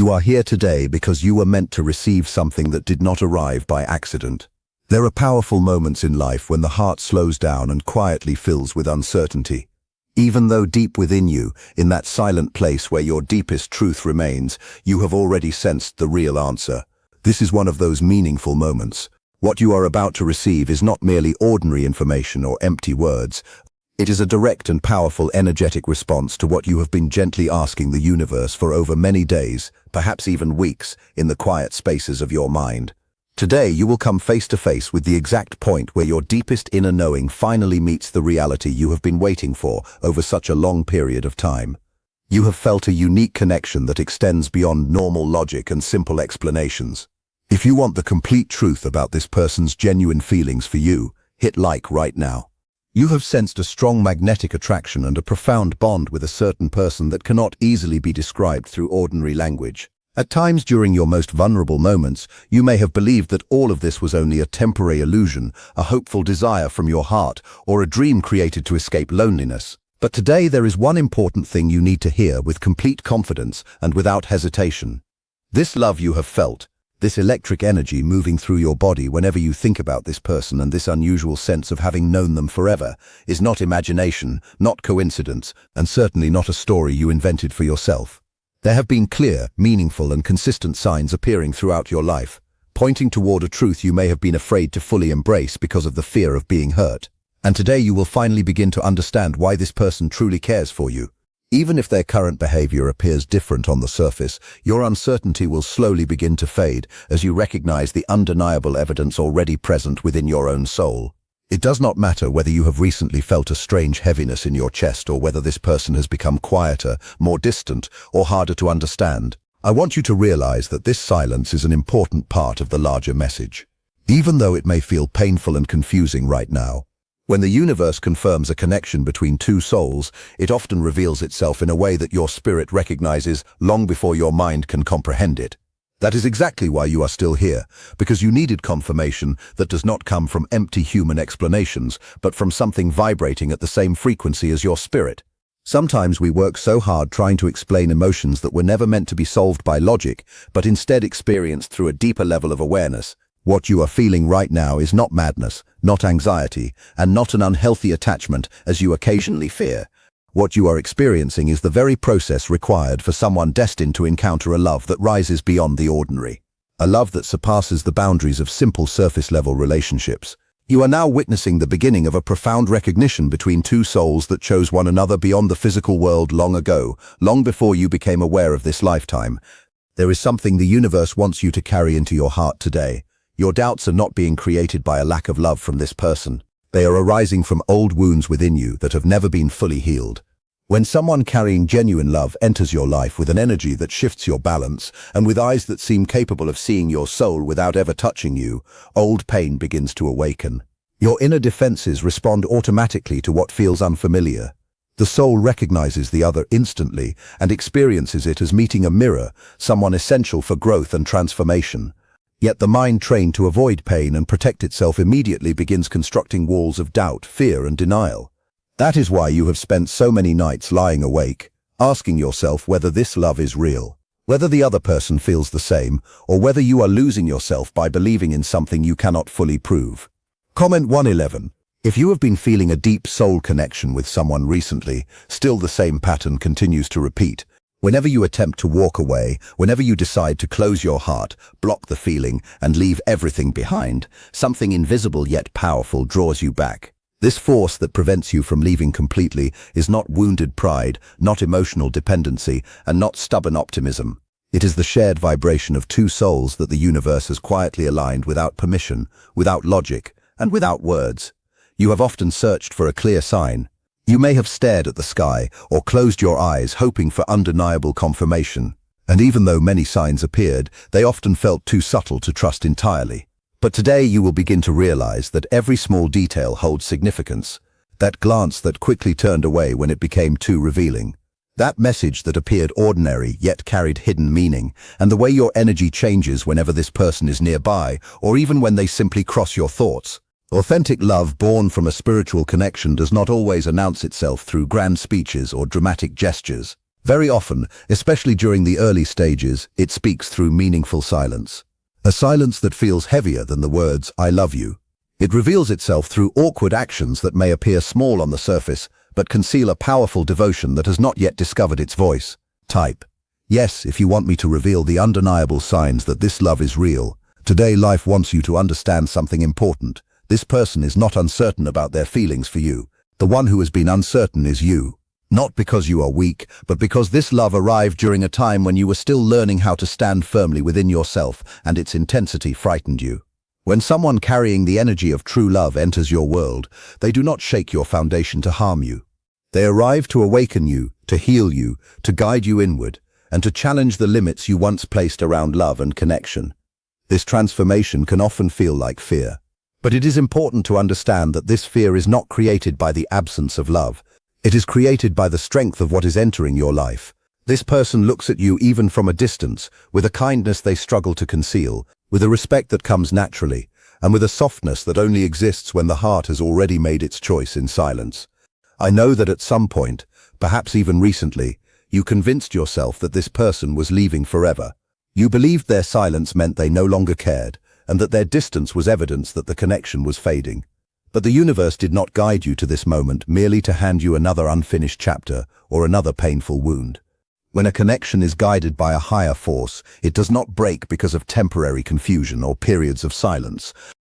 You are here today because you were meant to receive something that did not arrive by accident. There are powerful moments in life when the heart slows down and quietly fills with uncertainty. Even though deep within you, in that silent place where your deepest truth remains, you have already sensed the real answer. This is one of those meaningful moments. What you are about to receive is not merely ordinary information or empty words. It is a direct and powerful energetic response to what you have been gently asking the universe for over many days, perhaps even weeks, in the quiet spaces of your mind. Today you will come face to face with the exact point where your deepest inner knowing finally meets the reality you have been waiting for over such a long period of time. You have felt a unique connection that extends beyond normal logic and simple explanations. If you want the complete truth about this person's genuine feelings for you, hit like right now. You have sensed a strong magnetic attraction and a profound bond with a certain person that cannot easily be described through ordinary language. At times during your most vulnerable moments, you may have believed that all of this was only a temporary illusion, a hopeful desire from your heart, or a dream created to escape loneliness. But today there is one important thing you need to hear with complete confidence and without hesitation. This love you have felt, this electric energy moving through your body whenever you think about this person and this unusual sense of having known them forever, is not imagination, not coincidence, and certainly not a story you invented for yourself. There have been clear, meaningful, and consistent signs appearing throughout your life, pointing toward a truth you may have been afraid to fully embrace because of the fear of being hurt. And today you will finally begin to understand why this person truly cares for you. Even if their current behavior appears different on the surface, your uncertainty will slowly begin to fade as you recognize the undeniable evidence already present within your own soul. It does not matter whether you have recently felt a strange heaviness in your chest or whether this person has become quieter, more distant, or harder to understand. I want you to realize that this silence is an important part of the larger message. Even though it may feel painful and confusing right now, when the universe confirms a connection between two souls, it often reveals itself in a way that your spirit recognizes long before your mind can comprehend it. That is exactly why you are still here, because you needed confirmation that does not come from empty human explanations, but from something vibrating at the same frequency as your spirit. Sometimes we work so hard trying to explain emotions that were never meant to be solved by logic, but instead experienced through a deeper level of awareness. What you are feeling right now is not madness, not anxiety, and not an unhealthy attachment as you occasionally fear. What you are experiencing is the very process required for someone destined to encounter a love that rises beyond the ordinary. A love that surpasses the boundaries of simple surface-level relationships. You are now witnessing the beginning of a profound recognition between two souls that chose one another beyond the physical world long ago, long before you became aware of this lifetime. There is something the universe wants you to carry into your heart today. Your doubts are not being created by a lack of love from this person. They are arising from old wounds within you that have never been fully healed. When someone carrying genuine love enters your life with an energy that shifts your balance and with eyes that seem capable of seeing your soul without ever touching you, old pain begins to awaken. Your inner defenses respond automatically to what feels unfamiliar. The soul recognizes the other instantly and experiences it as meeting a mirror, someone essential for growth and transformation. Yet the mind trained to avoid pain and protect itself immediately begins constructing walls of doubt, fear, and denial. That is why you have spent so many nights lying awake, asking yourself whether this love is real, whether the other person feels the same, or whether you are losing yourself by believing in something you cannot fully prove. Comment 111. If you have been feeling a deep soul connection with someone recently, still the same pattern continues to repeat. Whenever you attempt to walk away, whenever you decide to close your heart, block the feeling, and leave everything behind, something invisible yet powerful draws you back. This force that prevents you from leaving completely is not wounded pride, not emotional dependency, and not stubborn optimism. It is the shared vibration of two souls that the universe has quietly aligned without permission, without logic, and without words. You have often searched for a clear sign. You may have stared at the sky or closed your eyes hoping for undeniable confirmation. And even though many signs appeared, they often felt too subtle to trust entirely. But today you will begin to realize that every small detail holds significance. That glance that quickly turned away when it became too revealing. That message that appeared ordinary yet carried hidden meaning, and the way your energy changes whenever this person is nearby, or even when they simply cross your thoughts. Authentic love born from a spiritual connection does not always announce itself through grand speeches or dramatic gestures. Very often, especially during the early stages, it speaks through meaningful silence. A silence that feels heavier than the words, "I love you." It reveals itself through awkward actions that may appear small on the surface, but conceal a powerful devotion that has not yet discovered its voice. Type, "Yes, if you want me to reveal the undeniable signs that this love is real. Today life wants you to understand something important. This person is not uncertain about their feelings for you. The one who has been uncertain is you. Not because you are weak, but because this love arrived during a time when you were still learning how to stand firmly within yourself and its intensity frightened you. When someone carrying the energy of true love enters your world, they do not shake your foundation to harm you. They arrive to awaken you, to heal you, to guide you inward, and to challenge the limits you once placed around love and connection. This transformation can often feel like fear. But it is important to understand that this fear is not created by the absence of love. It is created by the strength of what is entering your life. This person looks at you even from a distance, with a kindness they struggle to conceal, with a respect that comes naturally, and with a softness that only exists when the heart has already made its choice in silence. I know that at some point, perhaps even recently, you convinced yourself that this person was leaving forever. You believed their silence meant they no longer cared, and that their distance was evidence that the connection was fading. But the universe did not guide you to this moment merely to hand you another unfinished chapter or another painful wound. When a connection is guided by a higher force, it does not break because of temporary confusion or periods of silence.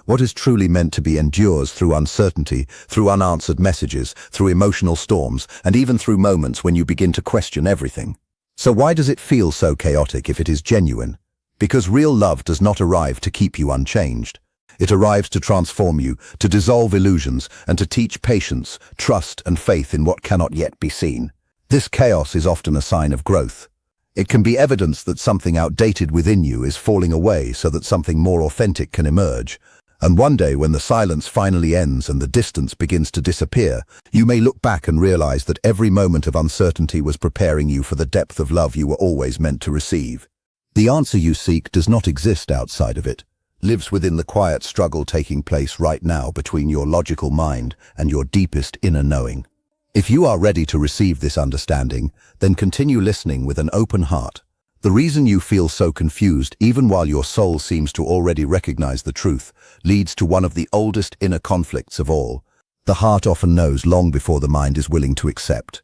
What is truly meant to be endures through uncertainty, through unanswered messages, through emotional storms, and even through moments when you begin to question everything. So why does it feel so chaotic if it is genuine? Because real love does not arrive to keep you unchanged. It arrives to transform you, to dissolve illusions, and to teach patience, trust, and faith in what cannot yet be seen. This chaos is often a sign of growth. It can be evidence that something outdated within you is falling away so that something more authentic can emerge. And one day, when the silence finally ends and the distance begins to disappear, you may look back and realize that every moment of uncertainty was preparing you for the depth of love you were always meant to receive. The answer you seek does not exist outside of it, lives within the quiet struggle taking place right now between your logical mind and your deepest inner knowing. If you are ready to receive this understanding, then continue listening with an open heart. The reason you feel so confused, even while your soul seems to already recognize the truth, leads to one of the oldest inner conflicts of all. The heart often knows long before the mind is willing to accept.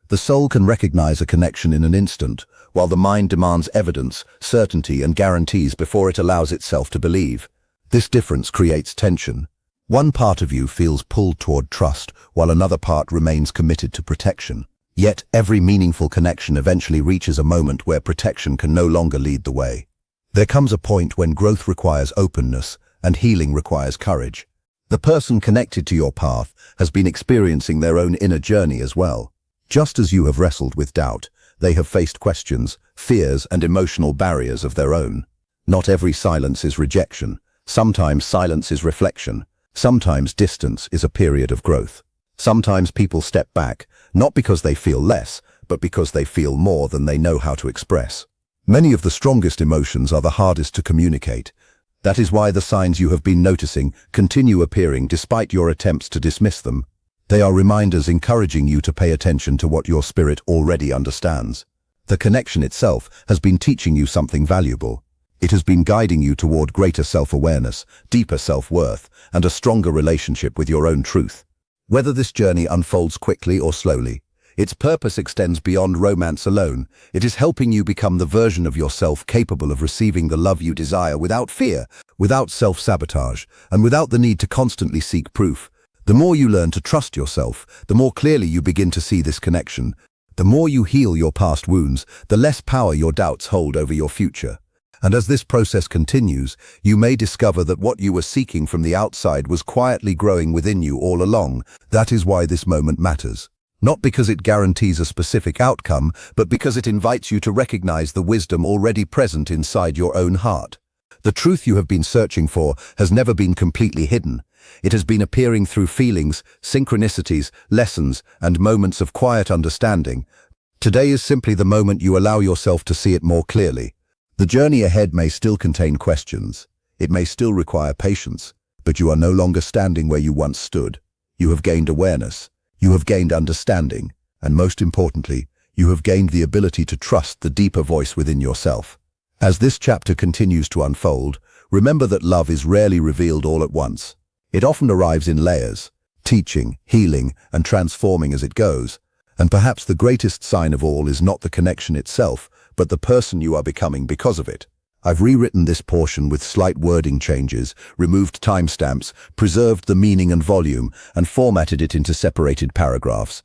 The soul can recognize a connection in an instant, while the mind demands evidence, certainty, and guarantees before it allows itself to believe. This difference creates tension. One part of you feels pulled toward trust, while another part remains committed to protection. Yet every meaningful connection eventually reaches a moment where protection can no longer lead the way. There comes a point when growth requires openness and healing requires courage. The person connected to your path has been experiencing their own inner journey as well. Just as you have wrestled with doubt, they have faced questions, fears, and emotional barriers of their own. Not every silence is rejection. Sometimes silence is reflection. Sometimes distance is a period of growth. Sometimes people step back, not because they feel less, but because they feel more than they know how to express. Many of the strongest emotions are the hardest to communicate. That is why the signs you have been noticing continue appearing despite your attempts to dismiss them. They are reminders encouraging you to pay attention to what your spirit already understands. The connection itself has been teaching you something valuable. It has been guiding you toward greater self-awareness, deeper self-worth, and a stronger relationship with your own truth. Whether this journey unfolds quickly or slowly, its purpose extends beyond romance alone. It is helping you become the version of yourself capable of receiving the love you desire without fear, without self-sabotage, and without the need to constantly seek proof. The more you learn to trust yourself, the more clearly you begin to see this connection. The more you heal your past wounds, the less power your doubts hold over your future. And as this process continues, you may discover that what you were seeking from the outside was quietly growing within you all along. That is why this moment matters. Not because it guarantees a specific outcome, but because it invites you to recognize the wisdom already present inside your own heart. The truth you have been searching for has never been completely hidden. It has been appearing through feelings, synchronicities, lessons, and moments of quiet understanding. Today is simply the moment you allow yourself to see it more clearly. The journey ahead may still contain questions. It may still require patience, but you are no longer standing where you once stood. You have gained awareness. You have gained understanding. And most importantly, You have gained the ability to trust the deeper voice within yourself. As this chapter continues to unfold, remember that love is rarely revealed all at once. It often arrives in layers, teaching, healing, and transforming as it goes. And perhaps the greatest sign of all is not the connection itself, but the person you are becoming because of it. I've rewritten this portion with slight wording changes, removed timestamps, preserved the meaning and volume, and formatted it into separated paragraphs.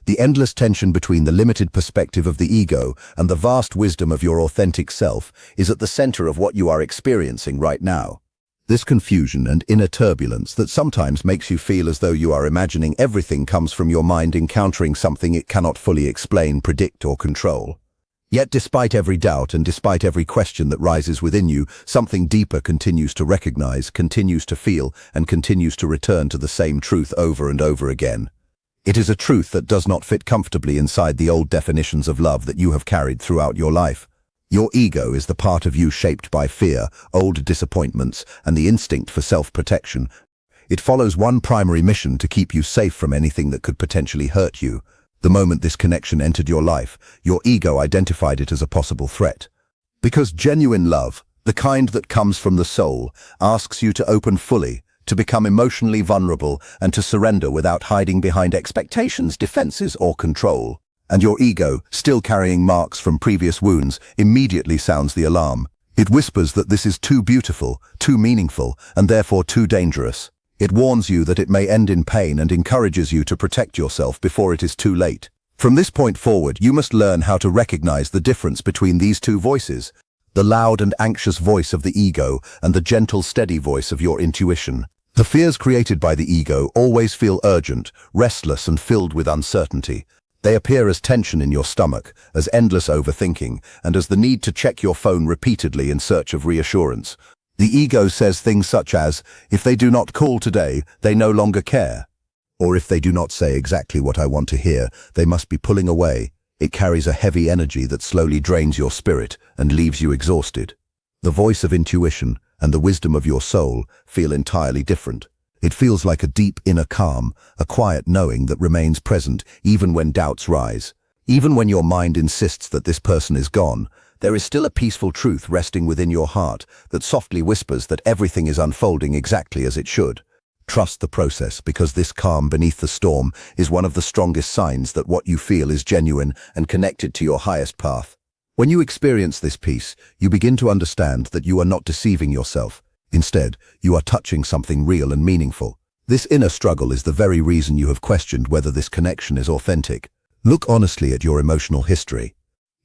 The endless tension between the limited perspective of the ego and the vast wisdom of your authentic self is at the center of what you are experiencing right now. This confusion and inner turbulence that sometimes makes you feel as though you are imagining everything comes from your mind encountering something it cannot fully explain, predict, or control. Yet despite every doubt and despite every question that rises within you, something deeper continues to recognize, continues to feel, and continues to return to the same truth over and over again. It is a truth that does not fit comfortably inside the old definitions of love that you have carried throughout your life. Your ego is the part of you shaped by fear, old disappointments, and the instinct for self-protection. It follows one primary mission: to keep you safe from anything that could potentially hurt you. The moment this connection entered your life, your ego identified it as a possible threat. Because genuine love, the kind that comes from the soul, asks you to open fully, to become emotionally vulnerable, and to surrender without hiding behind expectations, defenses, or control. And your ego, still carrying marks from previous wounds, immediately sounds the alarm. It whispers that this is too beautiful, too meaningful, and therefore too dangerous. It warns you that it may end in pain and encourages you to protect yourself before it is too late. From this point forward, you must learn how to recognize the difference between these two voices: the loud and anxious voice of the ego and the gentle, steady voice of your intuition. The fears created by the ego always feel urgent, restless, and filled with uncertainty. They appear as tension in your stomach, as endless overthinking, and as the need to check your phone repeatedly in search of reassurance. The ego says things such as, if they do not call today, they no longer care. Or if they do not say exactly what I want to hear, they must be pulling away. It carries a heavy energy that slowly drains your spirit and leaves you exhausted. The voice of intuition and the wisdom of your soul feel entirely different. It feels like a deep inner calm, a quiet knowing that remains present even when doubts rise. Even when your mind insists that this person is gone, there is still a peaceful truth resting within your heart that softly whispers that everything is unfolding exactly as it should. Trust the process, because this calm beneath the storm is one of the strongest signs that what you feel is genuine and connected to your highest path. When you experience this peace, you begin to understand that you are not deceiving yourself. Instead, you are touching something real and meaningful. This inner struggle is the very reason you have questioned whether this connection is authentic. Look honestly at your emotional history.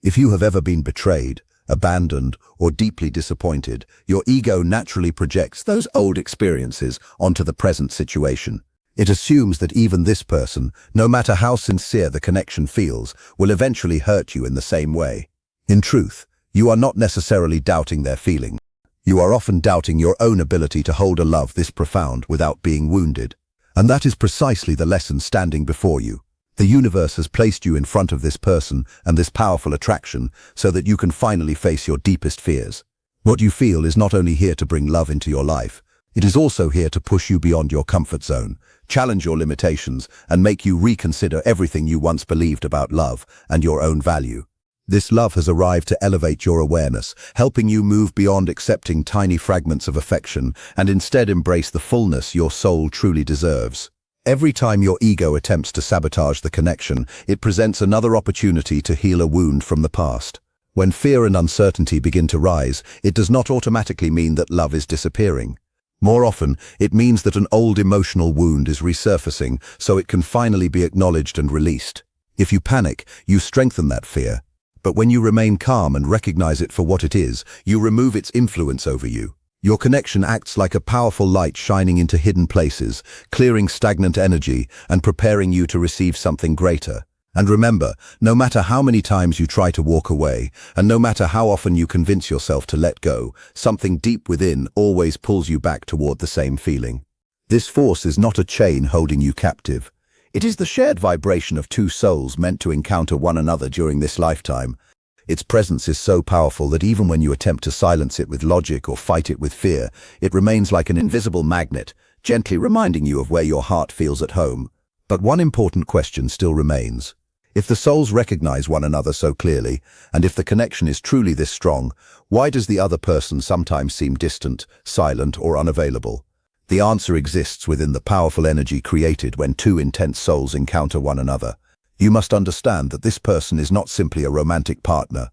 If you have ever been betrayed, abandoned, or deeply disappointed, your ego naturally projects those old experiences onto the present situation. It assumes that even this person, no matter how sincere the connection feels, will eventually hurt you in the same way. In truth, you are not necessarily doubting their feelings. You are often doubting your own ability to hold a love this profound without being wounded. And that is precisely the lesson standing before you. The universe has placed you in front of this person and this powerful attraction so that you can finally face your deepest fears. What you feel is not only here to bring love into your life, it is also here to push you beyond your comfort zone, challenge your limitations, and make you reconsider everything you once believed about love and your own value. This love has arrived to elevate your awareness, helping you move beyond accepting tiny fragments of affection and instead embrace the fullness your soul truly deserves. Every time your ego attempts to sabotage the connection, it presents another opportunity to heal a wound from the past. When fear and uncertainty begin to rise, it does not automatically mean that love is disappearing. More often, it means that an old emotional wound is resurfacing so it can finally be acknowledged and released. If you panic, you strengthen that fear. But when you remain calm and recognize it for what it is, you remove its influence over you. Your connection acts like a powerful light shining into hidden places, clearing stagnant energy and preparing you to receive something greater. And remember, no matter how many times you try to walk away, and no matter how often you convince yourself to let go, something deep within always pulls you back toward the same feeling. This force is not a chain holding you captive. It is the shared vibration of two souls meant to encounter one another during this lifetime. Its presence is so powerful that even when you attempt to silence it with logic or fight it with fear, it remains like an invisible magnet, gently reminding you of where your heart feels at home. But one important question still remains. If the souls recognize one another so clearly, and if the connection is truly this strong, why does the other person sometimes seem distant, silent, or unavailable? The answer exists within the powerful energy created when two intense souls encounter one another. You must understand that this person is not simply a romantic partner.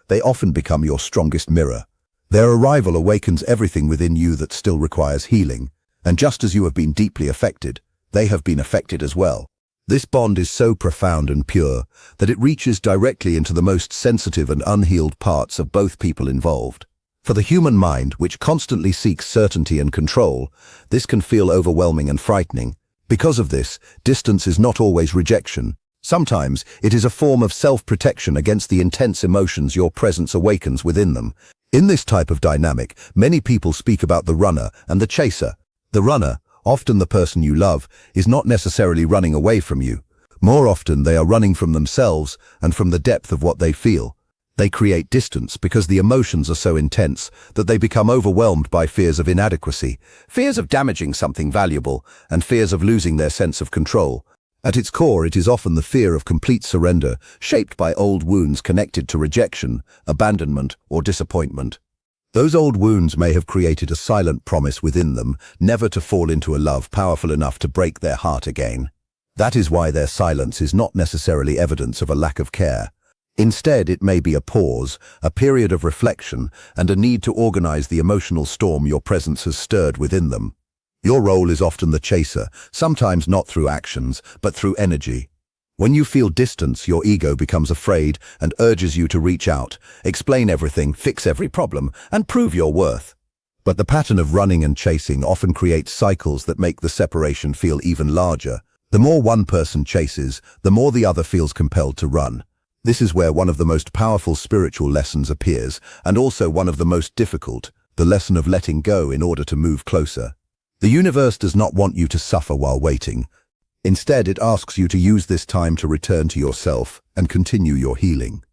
They often become your strongest mirror. Their arrival awakens everything within you that still requires healing, and just as you have been deeply affected, they have been affected as well. This bond is so profound and pure that it reaches directly into the most sensitive and unhealed parts of both people involved. For the human mind, which constantly seeks certainty and control, this can feel overwhelming and frightening. Because of this, distance is not always rejection. Sometimes it is a form of self-protection against the intense emotions your presence awakens within them. In this type of dynamic, many people speak about the runner and the chaser. The runner, often the person you love, is not necessarily running away from you. More often they are running from themselves and from the depth of what they feel. They create distance because the emotions are so intense that they become overwhelmed by fears of inadequacy, fears of damaging something valuable, and fears of losing their sense of control. At its core, it is often the fear of complete surrender, shaped by old wounds connected to rejection, abandonment, or disappointment. Those old wounds may have created a silent promise within them never to fall into a love powerful enough to break their heart again. That is why their silence is not necessarily evidence of a lack of care. Instead, it may be a pause, a period of reflection, and a need to organize the emotional storm your presence has stirred within them. Your role is often the chaser, sometimes not through actions, but through energy. When you feel distance, your ego becomes afraid and urges you to reach out, explain everything, fix every problem, and prove your worth. But the pattern of running and chasing often creates cycles that make the separation feel even larger. The more one person chases, the more the other feels compelled to run. This is where one of the most powerful spiritual lessons appears, and also one of the most difficult, the lesson of letting go in order to move closer. The universe does not want you to suffer while waiting. Instead, it asks you to use this time to return to yourself and continue your healing.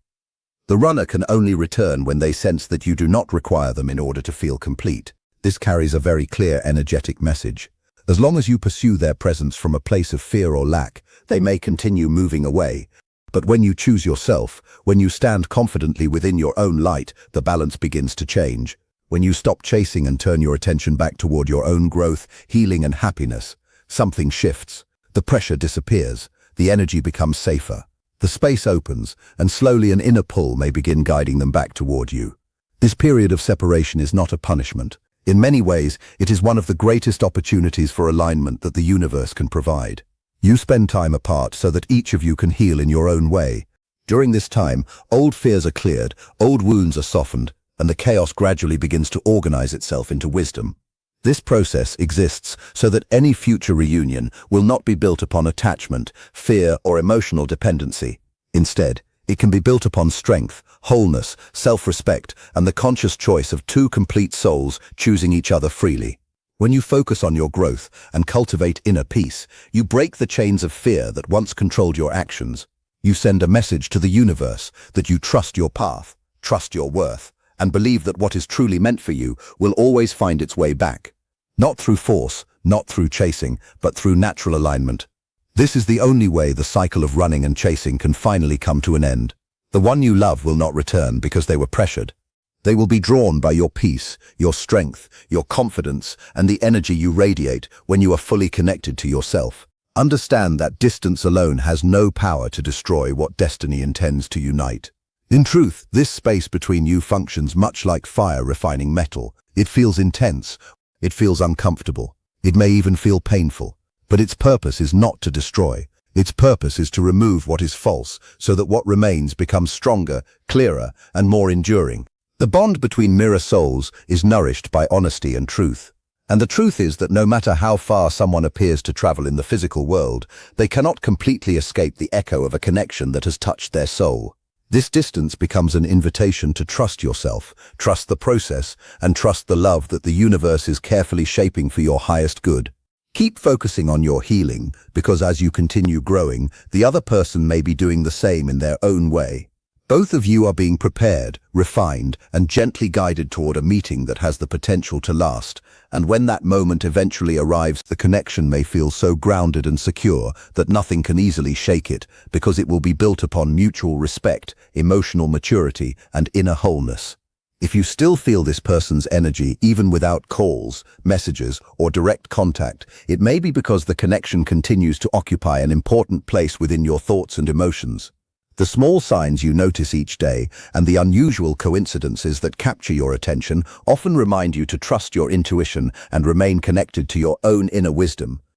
The runner can only return when they sense that you do not require them in order to feel complete. This carries a very clear energetic message. As long as you pursue their presence from a place of fear or lack, they may continue moving away. But when you choose yourself, when you stand confidently within your own light, the balance begins to change. When you stop chasing and turn your attention back toward your own growth, healing, and happiness, something shifts. The pressure disappears, the energy becomes safer. The space opens, and slowly an inner pull may begin guiding them back toward you. This period of separation is not a punishment. In many ways, it is one of the greatest opportunities for alignment that the universe can provide. You spend time apart so that each of you can heal in your own way. During this time, old fears are cleared, old wounds are softened, and the chaos gradually begins to organize itself into wisdom. This process exists so that any future reunion will not be built upon attachment, fear, or emotional dependency. Instead, it can be built upon strength, wholeness, self-respect, and the conscious choice of two complete souls choosing each other freely. When you focus on your growth and cultivate inner peace, you break the chains of fear that once controlled your actions. You send a message to the universe that you trust your path, trust your worth, and believe that what is truly meant for you will always find its way back. Not through force, not through chasing, but through natural alignment. This is the only way the cycle of running and chasing can finally come to an end. The one you love will not return because they were pressured. They will be drawn by your peace, your strength, your confidence, and the energy you radiate when you are fully connected to yourself. Understand that distance alone has no power to destroy what destiny intends to unite. In truth, this space between you functions much like fire refining metal. It feels intense, it feels uncomfortable, it may even feel painful. But its purpose is not to destroy. Its purpose is to remove what is false so that what remains becomes stronger, clearer, and more enduring. The bond between mirror souls is nourished by honesty and truth. And the truth is that no matter how far someone appears to travel in the physical world, they cannot completely escape the echo of a connection that has touched their soul. This distance becomes an invitation to trust yourself, trust the process, and trust the love that the universe is carefully shaping for your highest good. Keep focusing on your healing, because as you continue growing, the other person may be doing the same in their own way. Both of you are being prepared, refined, and gently guided toward a meeting that has the potential to last. And when that moment eventually arrives, the connection may feel so grounded and secure that nothing can easily shake it, because it will be built upon mutual respect, emotional maturity, and inner wholeness. If you still feel this person's energy even without calls, messages, or direct contact, it may be because the connection continues to occupy an important place within your thoughts and emotions. The small signs you notice each day and the unusual coincidences that capture your attention often remind you to trust your intuition and remain connected to your own inner wisdom.